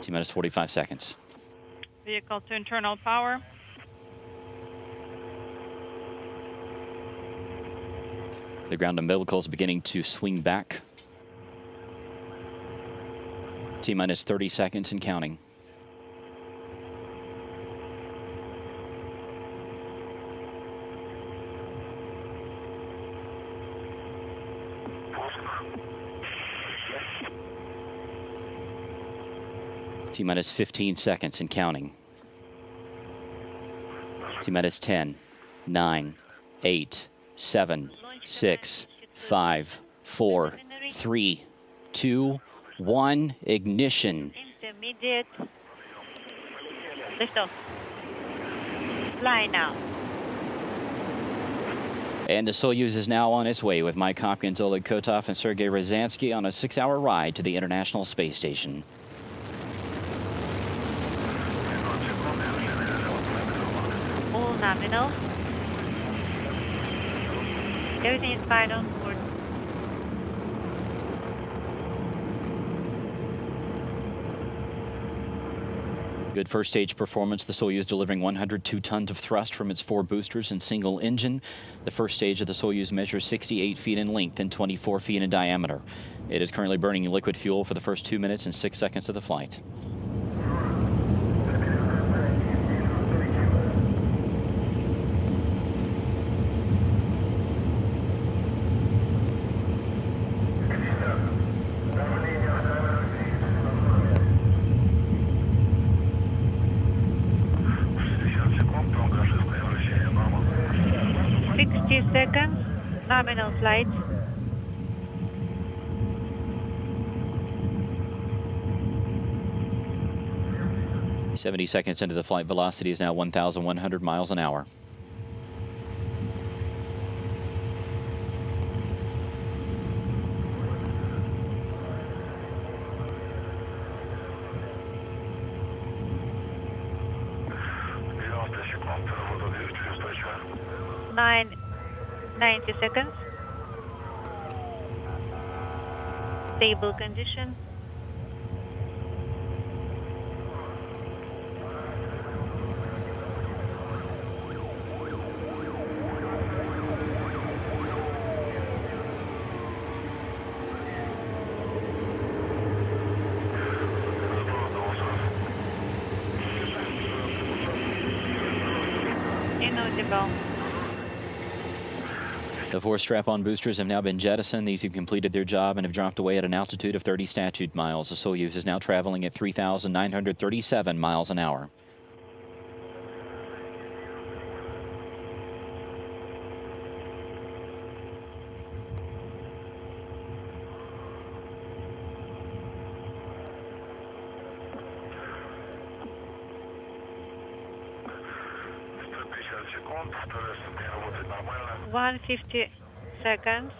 T-minus 45 seconds. Vehicle to internal power. The ground umbilical is beginning to swing back. T-minus 30 seconds and counting. T-minus 15 seconds and counting. T-minus 10, 9, 8, 7, 6, 5, 4, 3, 2, 1. Ignition. Intermediate. Liftoff. Fly now. And the Soyuz is now on its way with Mike Hopkins, Oleg Kotov, and Sergei Ryazanskiy on a 6-hour ride to the International Space Station. All nominal. Everything is fine on board. Good first stage performance. The Soyuz delivering 102 tons of thrust from its 4 boosters and single engine. The first stage of the Soyuz measures 68 feet in length and 24 feet in diameter. It is currently burning liquid fuel for the first 2 minutes and 6 seconds of the flight. Seconds, nominal flight. "70 seconds into the flight, velocity is now 1,100 miles an hour. Nine. 90 seconds. Stable condition. Inaudible. The 4 strap-on boosters have now been jettisoned. These have completed their job and have dropped away at an altitude of 30 statute miles. The Soyuz is now traveling at 3,937 miles an hour. секунд, вторая ступень работает нормально. 150 seconds.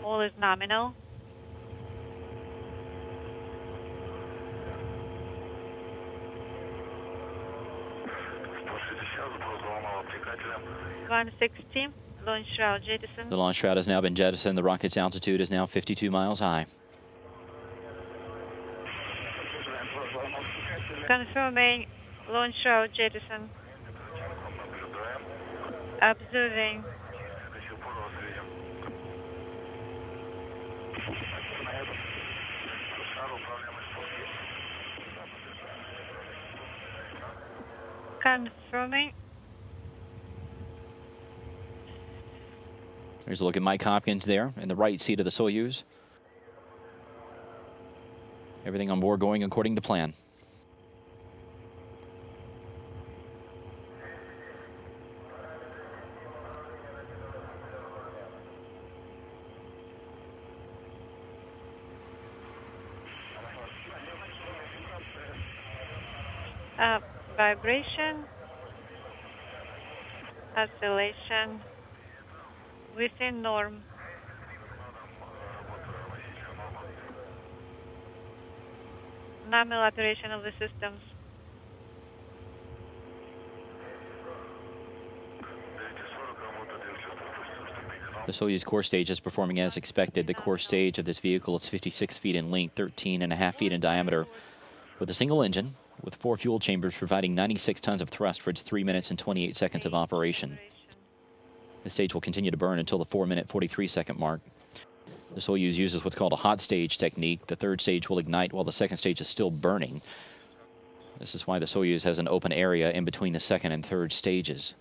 All is nominal. Сброс волнового двигателя. 160. Launch shroud jettison. The launch shroud has now been jettisoned. The rocket's altitude is now 52 miles high. Confirming launch shroud jettison. Observing. Confirming. Here's a look at Mike Hopkins there in the right seat of the Soyuz. Everything on board going according to plan. Vibration, oscillation, within norm. Normal operation of the systems. The Soyuz core stage is performing as expected. The core stage of this vehicle is 56 feet in length, 13.5 feet in diameter, with a single engine, with 4 fuel chambers providing 96 tons of thrust for its 3 minutes and 28 seconds of operation. The stage will continue to burn until the 4-minute 43-second mark. The Soyuz uses what's called a hot stage technique. The third stage will ignite while the second stage is still burning. This is why the Soyuz has an open area in between the second and third stages.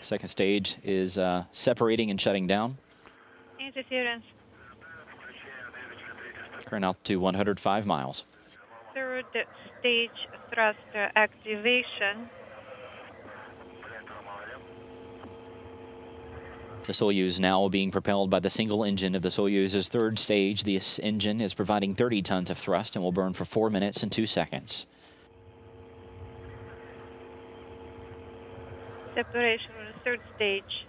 Second stage is separating and shutting down. Interference. Current altitude 105 miles. Third stage thruster activation. The Soyuz now being propelled by the single engine of the Soyuz's third stage. This engine is providing 30 tons of thrust and will burn for 4 minutes and 2 seconds. Separation on the third stage.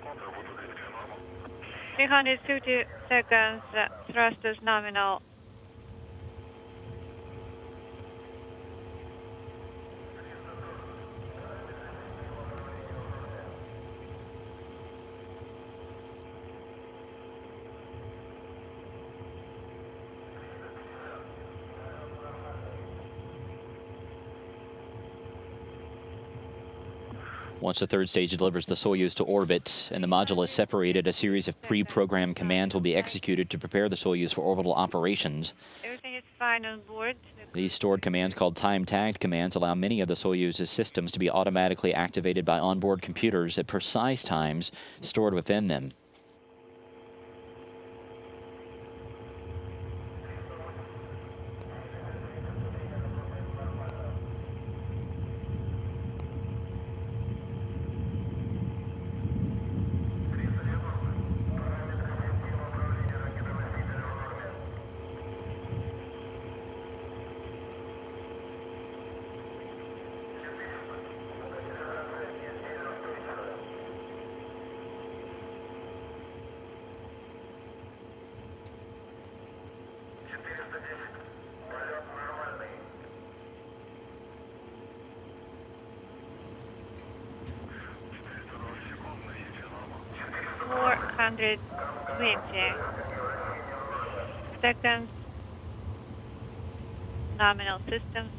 Работа двигателя норма. 350 seconds, thrust is nominal. Once the third stage delivers the Soyuz to orbit and the module is separated, a series of pre-programmed commands will be executed to prepare the Soyuz for orbital operations. Everything is fine on board. These stored commands, called time-tagged commands, allow many of the Soyuz's systems to be automatically activated by onboard computers at precise times stored within them. Hundred 20 seconds. Nominal systems.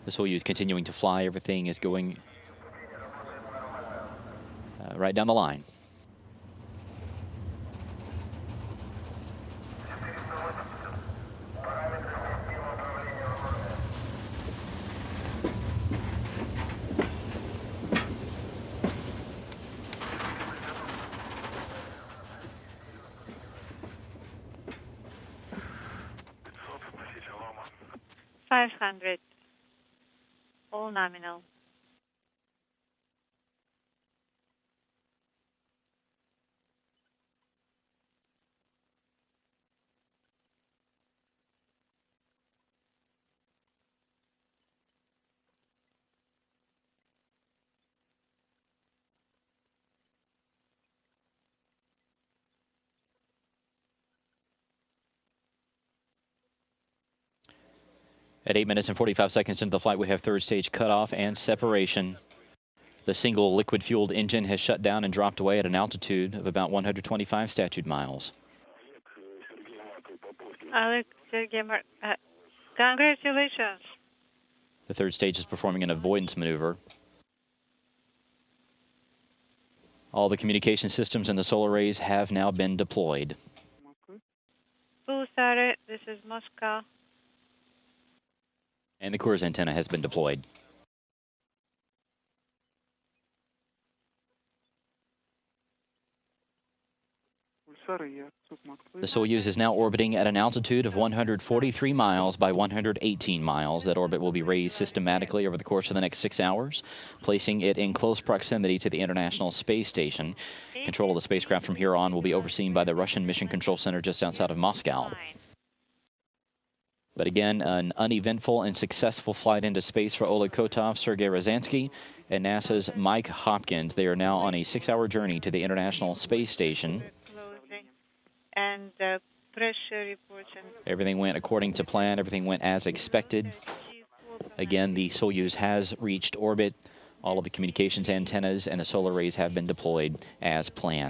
The Soyuz continuing to fly. Everything is going right down the line. Носитель норма. 500. All nominal. At 8 minutes and 45 seconds into the flight, we have third stage cutoff and separation. The single liquid-fueled engine has shut down and dropped away at an altitude of about 125 statute miles. Alex Sergey, congratulations. The third stage is performing an avoidance maneuver. All the communication systems and the solar arrays have now been deployed. Pulsar, this is Moscow. And the cruise antenna has been deployed. The Soyuz is now orbiting at an altitude of 143 miles by 118 miles. That orbit will be raised systematically over the course of the next 6 hours, placing it in close proximity to the International Space Station. Control of the spacecraft from here on will be overseen by the Russian Mission Control Center just outside of Moscow. But again, an uneventful and successful flight into space for Oleg Kotov, Sergei Rosansky, and NASA's Mike Hopkins. They are now on a 6-hour journey to the International Space Station. And pressure reports. Everything went according to plan. Everything went as expected. Again, the Soyuz has reached orbit. All of the communications antennas and the solar arrays have been deployed as planned.